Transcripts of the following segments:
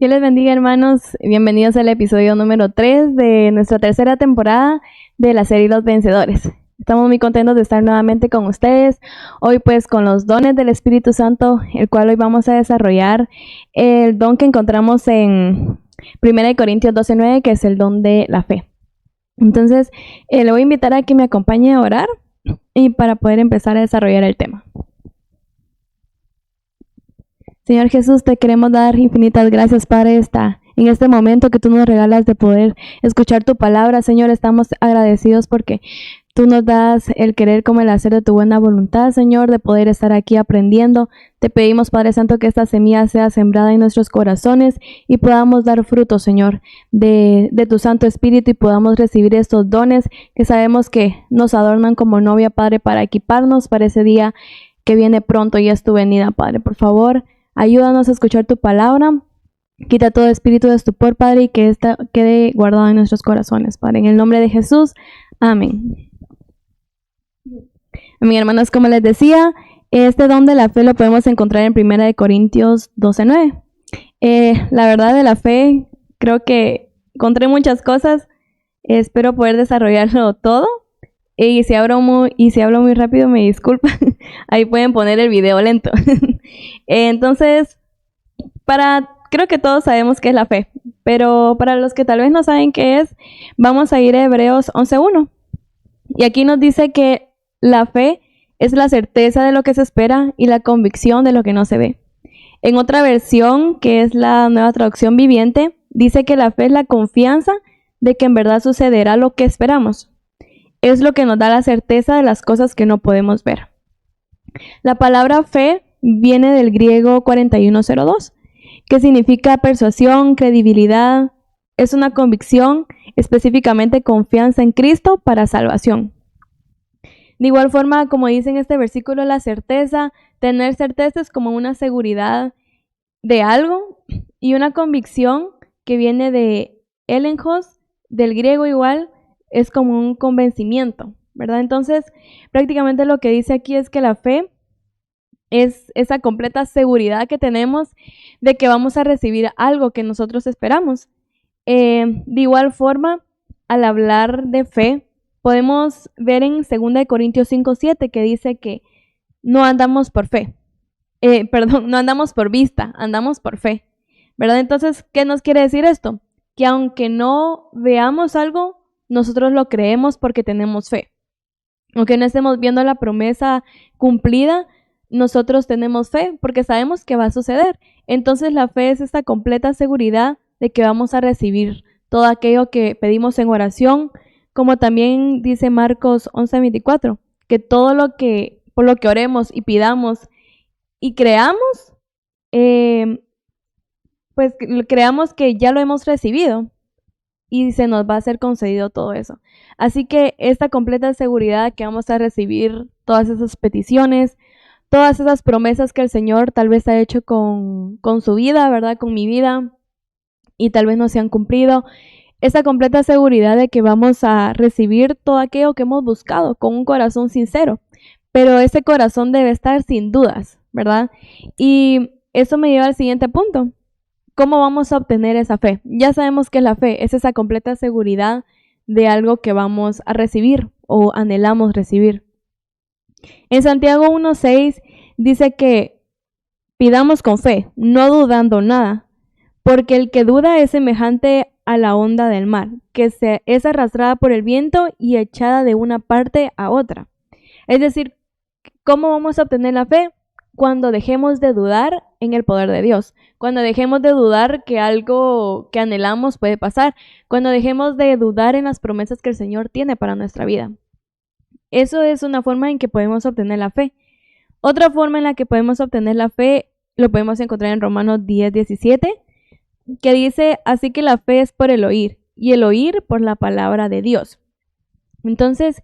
Dios les bendiga, hermanos. Bienvenidos al episodio número 3 de nuestra tercera temporada de la serie Los Vencedores. Estamos muy contentos de estar nuevamente con ustedes. Hoy pues con los dones del Espíritu Santo, el cual hoy vamos a desarrollar el don que encontramos en 1 Corintios 12:9, que es el don de la fe. Entonces, le voy a invitar a que me acompañe a orar y para poder empezar a desarrollar el tema. Señor Jesús, te queremos dar infinitas gracias, Padre, en este momento que tú nos regalas de poder escuchar tu palabra. Señor, estamos agradecidos porque tú nos das el querer como el hacer de tu buena voluntad, Señor, de poder estar aquí aprendiendo. Te pedimos, Padre Santo, que esta semilla sea sembrada en nuestros corazones y podamos dar fruto, Señor, de tu Santo Espíritu y podamos recibir estos dones que sabemos que nos adornan como novia, Padre, para equiparnos para ese día que viene pronto y es tu venida, Padre. Por favor, ayúdanos a escuchar tu palabra. Quita todo espíritu de estupor, Padre, y que esta quede guardada en nuestros corazones, Padre. En el nombre de Jesús, amén. Amén, hermanos, como les decía, este don de la fe lo podemos encontrar en 1 Corintios 12:9. La verdad de la fe, creo que encontré muchas cosas. Espero poder desarrollarlo todo. Y si hablo muy rápido, me disculpan. Ahí pueden poner el video lento. Entonces, creo que todos sabemos qué es la fe, pero para los que tal vez no saben qué es, vamos a ir a Hebreos 11:1. Y aquí nos dice que la fe es la certeza de lo que se espera y la convicción de lo que no se ve. En otra versión, que es la Nueva Traducción Viviente, dice que la fe es la confianza de que en verdad sucederá lo que esperamos. Es lo que nos da la certeza de las cosas que no podemos ver. La palabra fe viene del griego 4102, que significa persuasión, credibilidad. Es una convicción, específicamente confianza en Cristo para salvación. De igual forma, como dice en este versículo, la certeza, tener certeza es como una seguridad de algo, y una convicción que viene de elenchos, del griego igual, es como un convencimiento, ¿verdad? Entonces, prácticamente lo que dice aquí es que la fe es esa completa seguridad que tenemos de que vamos a recibir algo que nosotros esperamos. De igual forma, al hablar de fe, podemos ver en 2 Corintios 5:7 que dice que no andamos por fe. No andamos por vista, andamos por fe, ¿verdad? Entonces, ¿qué nos quiere decir esto? Que aunque no veamos algo, nosotros lo creemos porque tenemos fe. Aunque no estemos viendo la promesa cumplida, nosotros tenemos fe porque sabemos que va a suceder. Entonces la fe es esta completa seguridad de que vamos a recibir todo aquello que pedimos en oración, como también dice Marcos 11:24, que todo por lo que oremos y pidamos y creamos, pues creamos que ya lo hemos recibido y se nos va a ser concedido todo eso. Así que esta completa seguridad que vamos a recibir todas esas peticiones, todas esas promesas que el Señor tal vez ha hecho con su vida, ¿verdad? Con mi vida, y tal vez no se han cumplido. Esa completa seguridad de que vamos a recibir todo aquello que hemos buscado con un corazón sincero. Pero ese corazón debe estar sin dudas, ¿verdad? Y eso me lleva al siguiente punto. ¿Cómo vamos a obtener esa fe? Ya sabemos que la fe es esa completa seguridad de algo que vamos a recibir o anhelamos recibir. En Santiago 1:6 dice que pidamos con fe, no dudando nada, porque el que duda es semejante a la onda del mar, que es arrastrada por el viento y echada de una parte a otra. Es decir, ¿cómo vamos a obtener la fe? Cuando dejemos de dudar en el poder de Dios, cuando dejemos de dudar que algo que anhelamos puede pasar, cuando dejemos de dudar en las promesas que el Señor tiene para nuestra vida. Eso es una forma en que podemos obtener la fe. Otra forma en la que podemos obtener la fe lo podemos encontrar en Romanos 10:17, que dice, así que la fe es por el oír, y el oír por la palabra de Dios. Entonces,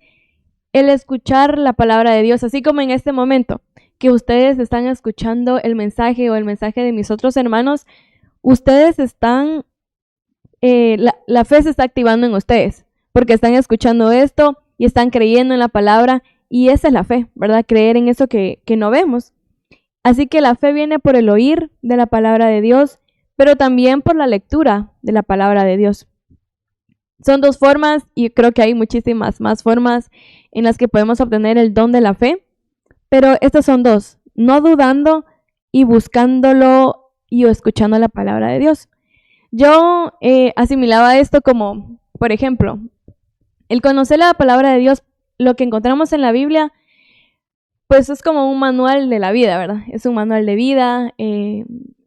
el escuchar la palabra de Dios, así como en este momento, que ustedes están escuchando el mensaje o el mensaje de mis otros hermanos, ustedes están, la fe se está activando en ustedes, porque están escuchando esto y están creyendo en la palabra, y esa es la fe, ¿verdad? Creer en eso que no vemos. Así que la fe viene por el oír de la palabra de Dios, pero también por la lectura de la palabra de Dios. Son dos formas, y creo que hay muchísimas más formas en las que podemos obtener el don de la fe, pero estas son dos: no dudando y buscándolo y escuchando la palabra de Dios. Yo asimilaba esto como, por ejemplo, el conocer la palabra de Dios, lo que encontramos en la Biblia, pues es como un manual de la vida, ¿verdad? Es un manual de vida,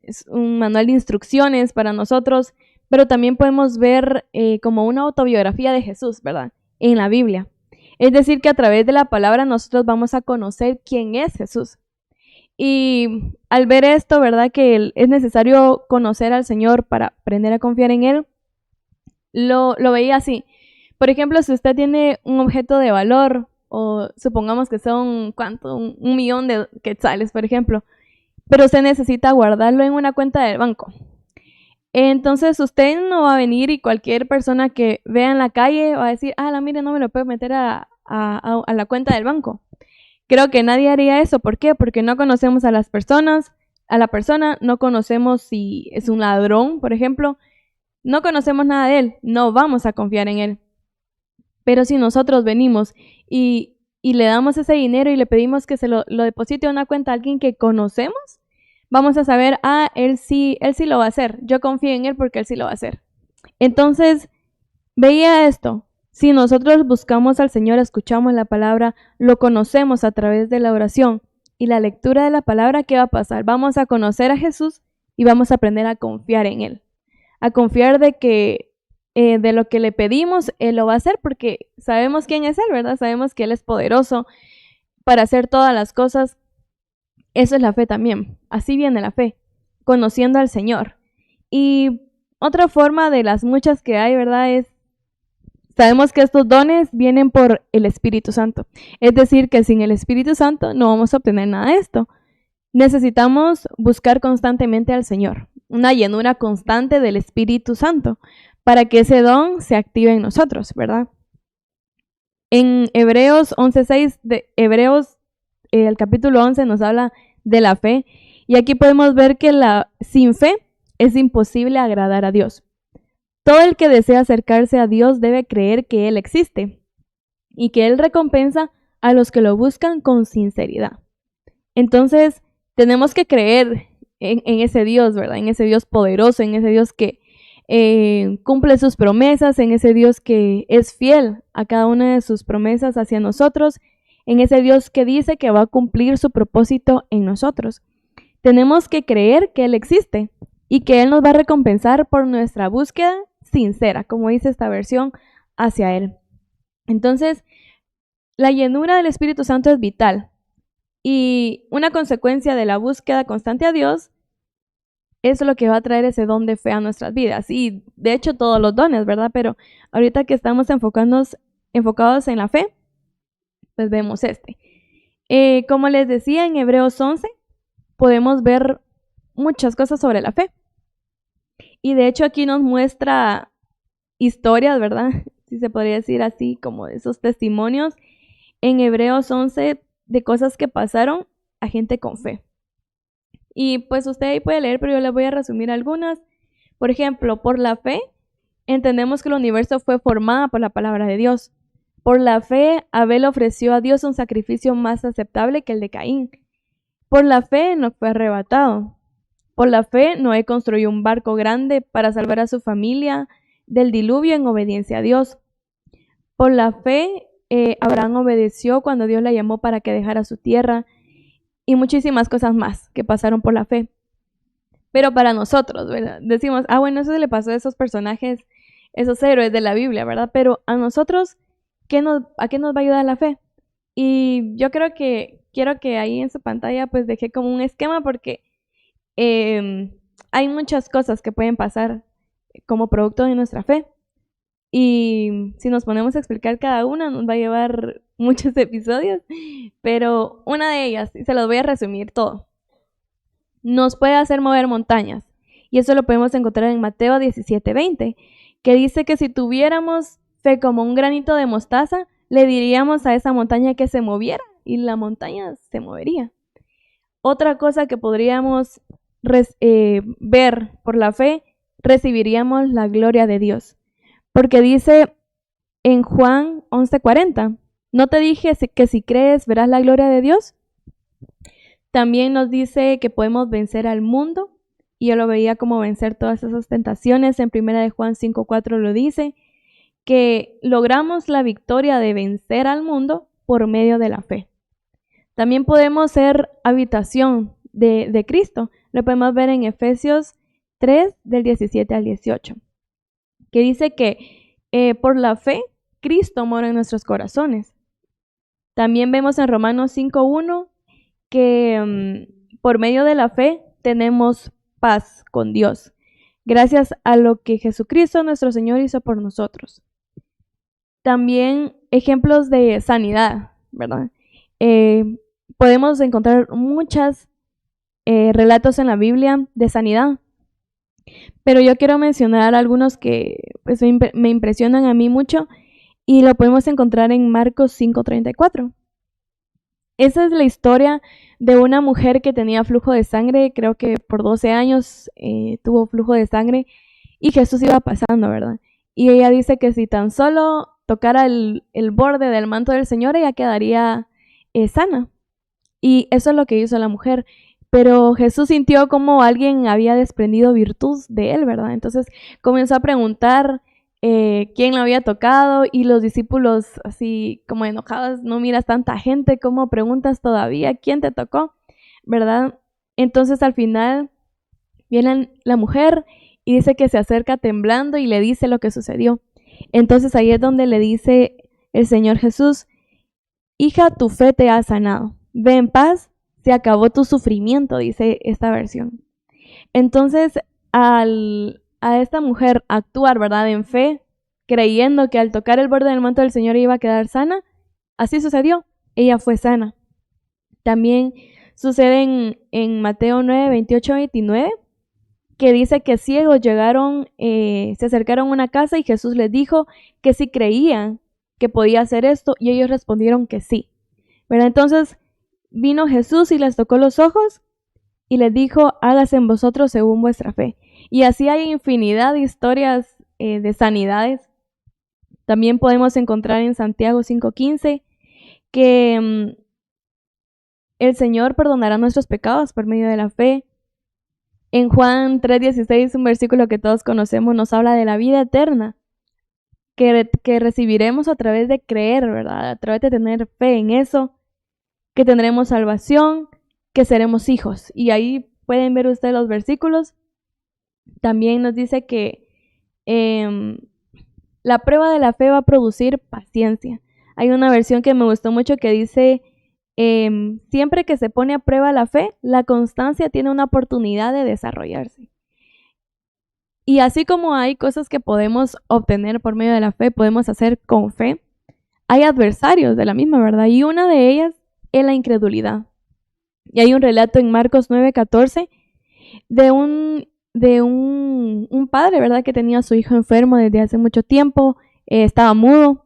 es un manual de instrucciones para nosotros, pero también podemos ver como una autobiografía de Jesús, ¿verdad? En la Biblia. Es decir, que a través de la palabra nosotros vamos a conocer quién es Jesús. Y al ver esto, ¿verdad? Que es necesario conocer al Señor para aprender a confiar en Él, lo veía así. Por ejemplo, si usted tiene un objeto de valor, o supongamos que son, ¿cuánto? Un millón de quetzales, por ejemplo, pero usted necesita guardarlo en una cuenta del banco. Entonces usted no va a venir y cualquier persona que vea en la calle va a decir, mire, no me lo puedo meter a la cuenta del banco. Creo que nadie haría eso. ¿Por qué? Porque no conocemos a las personas, a la persona, no conocemos si es un ladrón, por ejemplo, no conocemos nada de él, no vamos a confiar en él. Pero si nosotros venimos y le damos ese dinero y le pedimos que se lo deposite a una cuenta a alguien que conocemos, vamos a saber, él sí lo va a hacer. Yo confío en él porque él sí lo va a hacer. Entonces, veía esto. Si nosotros buscamos al Señor, escuchamos la palabra, lo conocemos a través de la oración y la lectura de la palabra, ¿qué va a pasar? Vamos a conocer a Jesús y vamos a aprender a confiar en Él. A confiar de que de lo que le pedimos, Él lo va a hacer porque sabemos quién es Él, ¿verdad? Sabemos que Él es poderoso para hacer todas las cosas. Eso es la fe también. Así viene la fe, conociendo al Señor. Y otra forma de las muchas que hay, ¿verdad? Sabemos que estos dones vienen por el Espíritu Santo. Es decir, que sin el Espíritu Santo no vamos a obtener nada de esto. Necesitamos buscar constantemente al Señor, una llenura constante del Espíritu Santo, para que ese don se active en nosotros, ¿verdad? En Hebreos 11:6, el capítulo 11 nos habla de la fe, y aquí podemos ver que sin fe es imposible agradar a Dios. Todo el que desea acercarse a Dios debe creer que Él existe y que Él recompensa a los que lo buscan con sinceridad. Entonces, tenemos que creer en ese Dios, ¿verdad? En ese Dios poderoso, en ese Dios que cumple sus promesas, en ese Dios que es fiel a cada una de sus promesas hacia nosotros, en ese Dios que dice que va a cumplir su propósito en nosotros. Tenemos que creer que Él existe y que Él nos va a recompensar por nuestra búsqueda sincera, como dice esta versión, hacia Él. Entonces, la llenura del Espíritu Santo es vital, y una consecuencia de la búsqueda constante a Dios es lo que va a traer ese don de fe a nuestras vidas. Y de hecho todos los dones, ¿verdad? Pero ahorita que estamos enfocados en la fe, pues vemos como les decía, en Hebreos 11 podemos ver muchas cosas sobre la fe. Y de hecho aquí nos muestra historias, ¿verdad? Si se podría decir así, como de esos testimonios en Hebreos 11 de cosas que pasaron a gente con fe. Y pues usted ahí puede leer, pero yo les voy a resumir algunas. Por ejemplo, por la fe entendemos que el universo fue formado por la palabra de Dios. Por la fe, Abel ofreció a Dios un sacrificio más aceptable que el de Caín. Por la fe no fue arrebatado. Por la fe, Noé construyó un barco grande para salvar a su familia del diluvio en obediencia a Dios. Por la fe, Abraham obedeció cuando Dios la llamó para que dejara su tierra, y muchísimas cosas más que pasaron por la fe. Pero para nosotros, ¿verdad? Decimos, bueno, eso se le pasó a esos personajes, esos héroes de la Biblia, ¿verdad? Pero a nosotros, ¿a qué nos va a ayudar la fe? Y yo quiero que ahí en su pantalla pues dejé como un esquema, porque hay muchas cosas que pueden pasar como producto de nuestra fe. Y si nos ponemos a explicar cada una, nos va a llevar muchos episodios, pero una de ellas, y se los voy a resumir todo, nos puede hacer mover montañas. Y eso lo podemos encontrar en Mateo 17:20, que dice que si tuviéramos fe como un granito de mostaza, le diríamos a esa montaña que se moviera y la montaña se movería. Otra cosa que podríamos ver por la fe, recibiríamos la gloria de Dios. Porque dice en Juan 11:40, ¿no te dije que si crees verás la gloria de Dios? También nos dice que podemos vencer al mundo, y yo lo veía como vencer todas esas tentaciones. En 1 de Juan 5:4 lo dice, que logramos la victoria de vencer al mundo por medio de la fe. También podemos ser habitación de Cristo. Lo podemos ver en Efesios 3, del 17 al 18, que dice que por la fe Cristo mora en nuestros corazones. También vemos en Romanos 5:1 que por medio de la fe tenemos paz con Dios, gracias a lo que Jesucristo nuestro Señor hizo por nosotros. También ejemplos de sanidad, ¿verdad? Podemos encontrar muchos relatos en la Biblia de sanidad, pero yo quiero mencionar algunos que pues, me impresionan a mí mucho, y lo podemos encontrar en Marcos 5:34. Esa es la historia de una mujer que tenía flujo de sangre, creo que por 12 años tuvo flujo de sangre, y Jesús iba pasando, ¿verdad? Y ella dice que si tan solo tocara el borde del manto del Señor, ella quedaría sana. Y eso es lo que hizo la mujer. Pero Jesús sintió como alguien había desprendido virtud de él, ¿verdad? Entonces comenzó a preguntar quién lo había tocado, y los discípulos así como enojados, no miras tanta gente, ¿cómo preguntas todavía quién te tocó? ¿Verdad? Entonces al final viene la mujer y dice que se acerca temblando y le dice lo que sucedió. Entonces ahí es donde le dice el Señor Jesús, hija, tu fe te ha sanado, ve en paz, se acabó tu sufrimiento, dice esta versión. Entonces a esta mujer actuar, ¿verdad?, en fe, creyendo que al tocar el borde del manto del Señor iba a quedar sana, así sucedió, ella fue sana. También sucede en Mateo 9:28-29, que dice que ciegos llegaron, se acercaron a una casa y Jesús les dijo que si creían que podía hacer esto, y ellos respondieron que sí, ¿verdad? Entonces vino Jesús y les tocó los ojos y les dijo, hágase en vosotros según vuestra fe. Y así hay infinidad de historias de sanidades. También podemos encontrar en Santiago 5:15 que el Señor perdonará nuestros pecados por medio de la fe. En Juan 3:16, un versículo que todos conocemos, nos habla de la vida eterna que recibiremos a través de creer, ¿verdad? A través de tener fe en eso, que tendremos salvación, que seremos hijos. Y ahí pueden ver ustedes los versículos. También nos dice que la prueba de la fe va a producir paciencia. Hay una versión que me gustó mucho que dice, siempre que se pone a prueba la fe, la constancia tiene una oportunidad de desarrollarse. Y así como hay cosas que podemos obtener por medio de la fe, podemos hacer con fe, hay adversarios de la misma, ¿verdad? Y una de ellas es la incredulidad. Y hay un relato en Marcos 9:14 de un padre, ¿verdad?, que tenía a su hijo enfermo desde hace mucho tiempo, estaba mudo,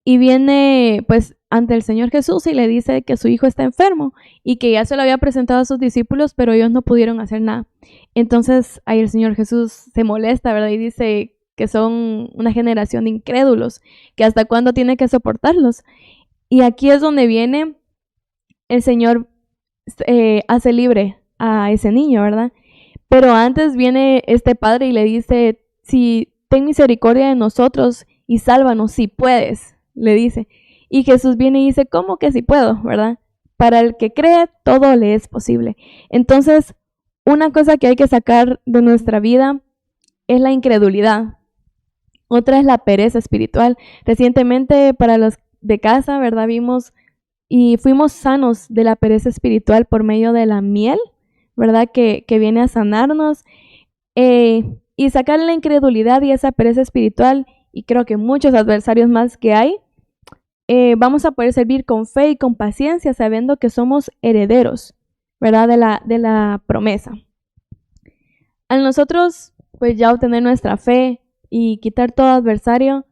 y viene pues ante el Señor Jesús y le dice que su hijo está enfermo y que ya se lo había presentado a sus discípulos, pero ellos no pudieron hacer nada. Entonces ahí el Señor Jesús se molesta, ¿verdad?, y dice que son una generación de incrédulos, que hasta cuándo tiene que soportarlos. Y aquí es donde viene el Señor, hace libre a ese niño, ¿verdad? Pero antes viene este padre y le dice, si ten misericordia de nosotros y sálvanos si puedes, le dice. Y Jesús viene y dice, ¿cómo que si puedo, verdad? Para el que cree, todo le es posible. Entonces, una cosa que hay que sacar de nuestra vida es la incredulidad. Otra es la pereza espiritual. Recientemente, para los de casa, ¿verdad?, vimos y fuimos sanos de la pereza espiritual por medio de la miel, ¿verdad?, que viene a sanarnos, y sacar la incredulidad y esa pereza espiritual, y creo que muchos adversarios más que hay, vamos a poder servir con fe y con paciencia, sabiendo que somos herederos, ¿verdad?, de la promesa. Al nosotros pues ya obtener nuestra fe y quitar todo adversario,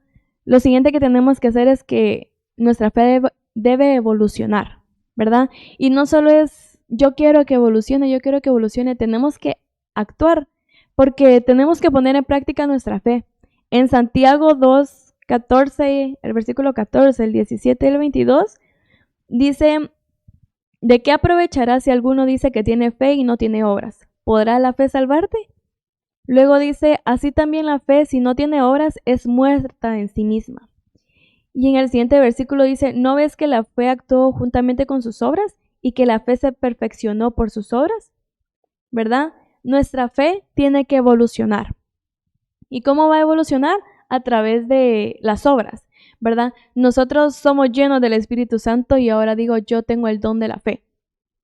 lo siguiente que tenemos que hacer es que nuestra fe debe evolucionar, ¿verdad? Y no solo es yo quiero que evolucione, tenemos que actuar, porque tenemos que poner en práctica nuestra fe. En Santiago 2:14, el versículo 14, el 17 y el 22, dice: ¿de qué aprovechará si alguno dice que tiene fe y no tiene obras? ¿Podrá la fe salvarte? Luego dice: así también la fe, si no tiene obras, es muerta en sí misma. Y en el siguiente versículo dice: ¿no ves que la fe actuó juntamente con sus obras y que la fe se perfeccionó por sus obras? ¿Verdad? Nuestra fe tiene que evolucionar. ¿Y cómo va a evolucionar? A través de las obras, ¿verdad? Nosotros somos llenos del Espíritu Santo y ahora digo, yo tengo el don de la fe.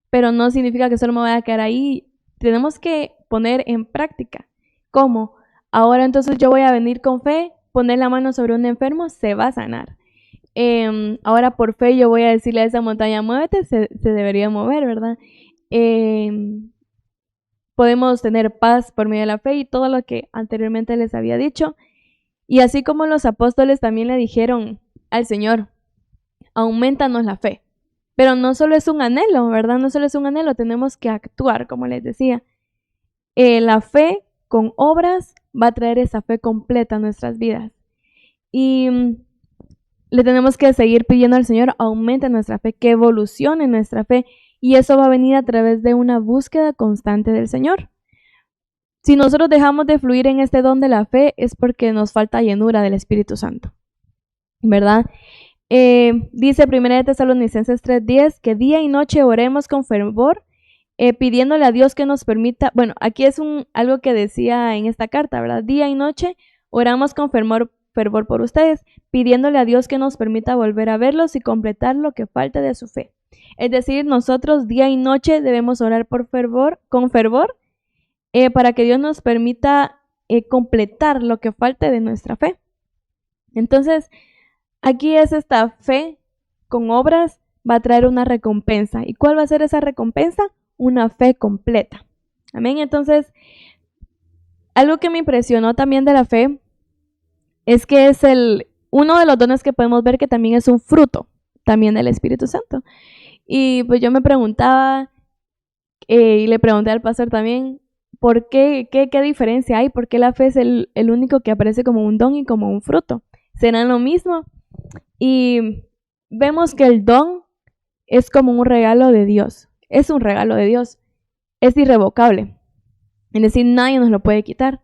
Pero no significa que solo me voy a quedar ahí. Tenemos que poner en práctica. ¿Cómo? Ahora entonces yo voy a venir con fe, poner la mano sobre un enfermo, se va a sanar. Ahora por fe yo voy a decirle a esa montaña, muévete, se debería mover, ¿verdad? Podemos tener paz por medio de la fe y todo lo que anteriormente les había dicho. Y así como los apóstoles también le dijeron al Señor, aumentanos la fe. Pero no solo es un anhelo, ¿verdad? No solo es un anhelo, tenemos que actuar, como les decía. La fe con obras va a traer esa fe completa a nuestras vidas. Y le tenemos que seguir pidiendo al Señor, aumente nuestra fe, que evolucione nuestra fe. Y eso va a venir a través de una búsqueda constante del Señor. Si nosotros dejamos de fluir en este don de la fe, es porque nos falta llenura del Espíritu Santo, ¿verdad? Dice 1 Tesalonicenses 3:10 que día y noche oremos con fervor, pidiéndole a Dios que nos permita, bueno, aquí es algo que decía en esta carta, ¿verdad? Día y noche oramos con fervor por ustedes, pidiéndole a Dios que nos permita volver a verlos y completar lo que falte de su fe. Es decir, nosotros día y noche debemos orar con fervor, para que Dios nos permita completar lo que falte de nuestra fe. Entonces, aquí es esta fe con obras, va a traer una recompensa. ¿Y cuál va a ser esa recompensa? Una fe completa. Amén. Entonces, algo que me impresionó también de la fe es que es uno de los dones que podemos ver que también es un fruto también del Espíritu Santo. Y pues yo me preguntaba, y le pregunté al pastor también, ¿por qué diferencia hay? ¿Por qué la fe es el único que aparece como un don y como un fruto? ¿Serán lo mismo? Y vemos que el don es como un regalo de Dios. Es un regalo de Dios. Es irrevocable. Es decir, nadie nos lo puede quitar.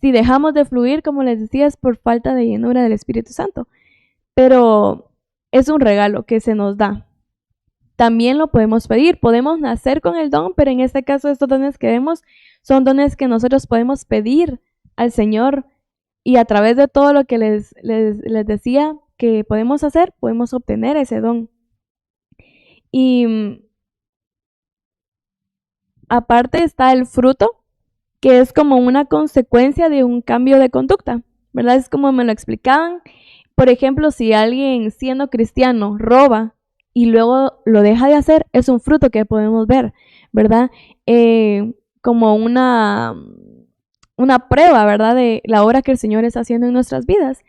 Si dejamos de fluir, como les decía, es por falta de llenura del Espíritu Santo. Pero es un regalo que se nos da. También lo podemos pedir. Podemos nacer con el don, pero en este caso estos dones que vemos son dones que nosotros podemos pedir al Señor. Y a través de todo lo que les decía que podemos hacer, podemos obtener ese don. Y aparte está el fruto, que es como una consecuencia de un cambio de conducta, ¿verdad? Es como me lo explicaban. Por ejemplo, si alguien siendo cristiano roba y luego lo deja de hacer, es un fruto que podemos ver, ¿verdad? Como una prueba, ¿verdad? De la obra que el Señor está haciendo en nuestras vidas.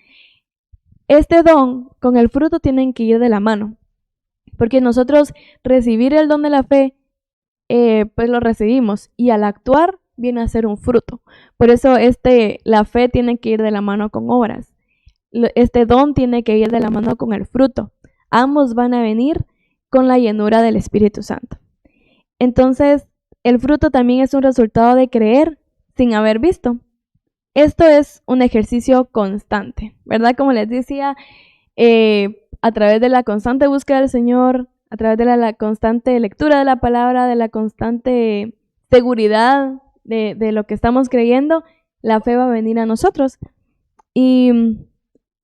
Este don con el fruto tienen que ir de la mano, porque nosotros recibir el don de la fe, pues lo recibimos, y al actuar viene a ser un fruto. Por eso la fe tiene que ir de la mano con obras. Este don tiene que ir de la mano con el fruto. Ambos van a venir con la llenura del Espíritu Santo. Entonces, el fruto también es un resultado de creer sin haber visto. Esto es un ejercicio constante, ¿verdad? Como les decía, a través de la constante búsqueda del Señor, a través de la constante lectura de la palabra, de la constante seguridad de lo que estamos creyendo, la fe va a venir a nosotros. Y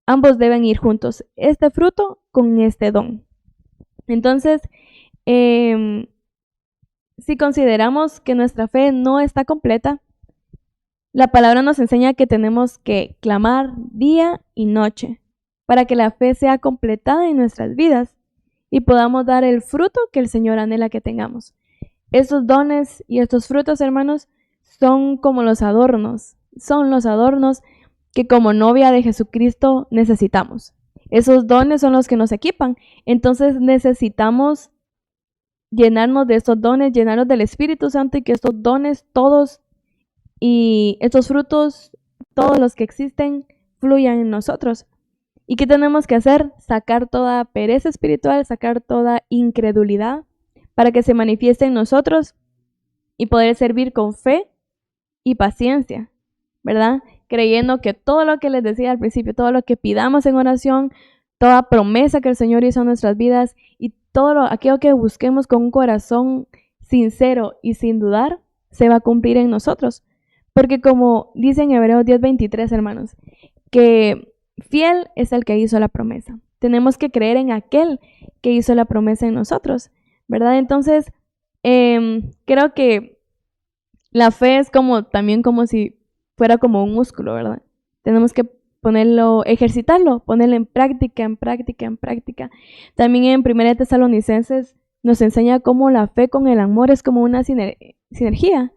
ambos deben ir juntos, este fruto con este don. Entonces, si consideramos que nuestra fe no está completa, la palabra nos enseña que tenemos que clamar día y noche para que la fe sea completada en nuestras vidas y podamos dar el fruto que el Señor anhela que tengamos. Estos dones y estos frutos, hermanos, son como los adornos. Son los adornos que como novia de Jesucristo necesitamos. Esos dones son los que nos equipan. Entonces necesitamos llenarnos de estos dones, llenarnos del Espíritu Santo y que estos dones todos y estos frutos, todos los que existen, fluyan en nosotros. ¿Y qué tenemos que hacer? Sacar toda pereza espiritual, sacar toda incredulidad para que se manifieste en nosotros y poder servir con fe y paciencia, ¿verdad? Creyendo que todo lo que les decía al principio, todo lo que pidamos en oración, toda promesa que el Señor hizo en nuestras vidas y todo aquello que busquemos con un corazón sincero y sin dudar, se va a cumplir en nosotros. Porque como dice en Hebreos 10:23, hermanos, que fiel es el que hizo la promesa. Tenemos que creer en aquel que hizo la promesa en nosotros, ¿verdad? Entonces, creo que la fe es también como si fuera como un músculo, ¿verdad? Tenemos que ejercitarlo, ponerlo en práctica. También en 1 Tesalonicenses nos enseña cómo la fe con el amor es como una sinergia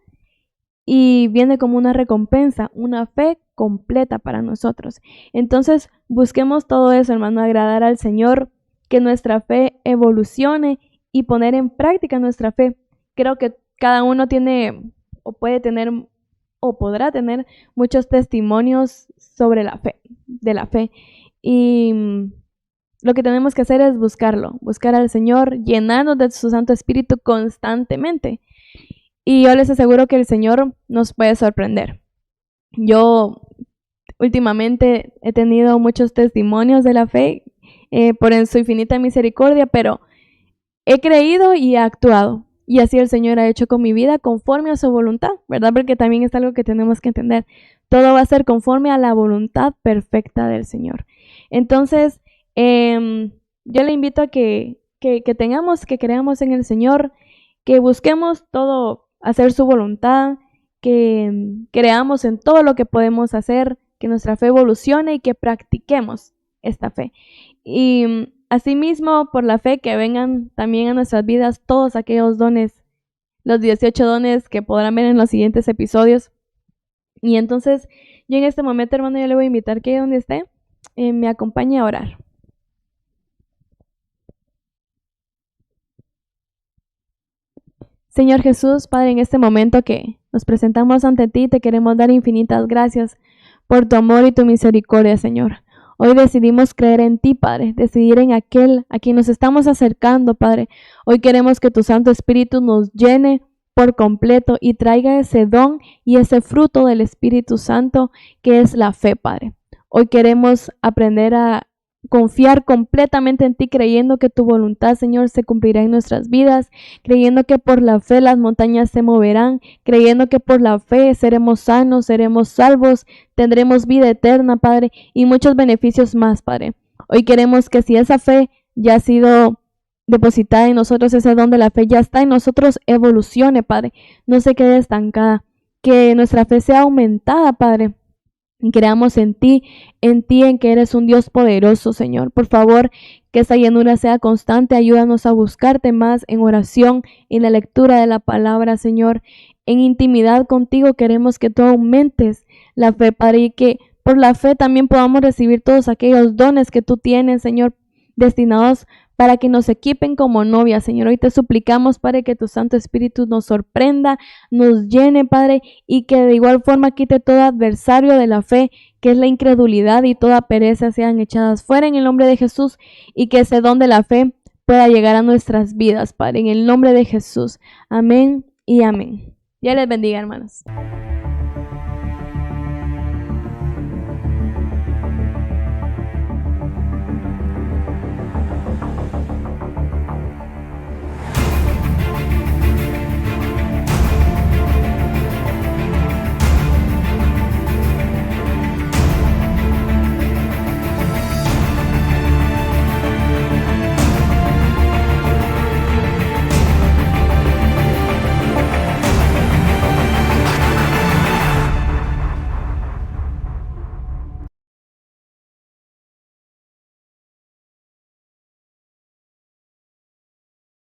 y viene como una recompensa, una fe completa para nosotros. Entonces, busquemos todo eso, hermano, agradar al Señor, que nuestra fe evolucione y poner en práctica nuestra fe. Creo que cada uno tiene o puede tener o podrá tener muchos testimonios sobre la fe, de la fe. Y lo que tenemos que hacer es buscar al Señor, llenarnos de su Santo Espíritu constantemente. Y yo les aseguro que el Señor nos puede sorprender. Yo últimamente he tenido muchos testimonios de la fe por en su infinita misericordia, pero he creído y he actuado. Y así el Señor ha hecho con mi vida conforme a su voluntad, ¿verdad? Porque también es algo que tenemos que entender. Todo va a ser conforme a la voluntad perfecta del Señor. Entonces, yo le invito a que creamos en el Señor, que busquemos todo, hacer su voluntad, que creamos en todo lo que podemos hacer, que nuestra fe evolucione y que practiquemos esta fe. Y asimismo, por la fe, que vengan también a nuestras vidas todos aquellos dones, los 18 dones que podrán ver en los siguientes episodios. Y entonces, yo en este momento, hermano, yo le voy a invitar que donde esté, me acompañe a orar. Señor Jesús, Padre, en este momento que nos presentamos ante ti, te queremos dar infinitas gracias por tu amor y tu misericordia, Señor. Hoy decidimos creer en ti, Padre, decidir en aquel a quien nos estamos acercando, Padre. Hoy queremos que tu Santo Espíritu nos llene por completo y traiga ese don y ese fruto del Espíritu Santo que es la fe, Padre. Hoy queremos aprender a confiar completamente en ti, creyendo que tu voluntad, Señor, se cumplirá en nuestras vidas, creyendo que por la fe las montañas se moverán, creyendo que por la fe seremos sanos, seremos salvos, tendremos vida eterna, Padre, y muchos beneficios más, Padre. Hoy queremos que si esa fe ya ha sido depositada en nosotros, ese don de la fe ya está en nosotros, evolucione, Padre, no se quede estancada, que nuestra fe sea aumentada, Padre. Y creamos en ti, en que eres un Dios poderoso, Señor. Por favor, que esa llenura sea constante. Ayúdanos a buscarte más en oración, en la lectura de la palabra, Señor. En intimidad contigo queremos que tú aumentes la fe, Padre, y que por la fe también podamos recibir todos aquellos dones que tú tienes, Señor, destinados para que nos equipen como novia, Señor. Hoy te suplicamos, Padre, que tu Santo Espíritu nos sorprenda, nos llene, Padre, y que de igual forma quite todo adversario de la fe, que es la incredulidad y toda pereza, sean echadas fuera en el nombre de Jesús, y que ese don de la fe pueda llegar a nuestras vidas, Padre, en el nombre de Jesús. Amén y amén. Dios les bendiga, hermanos.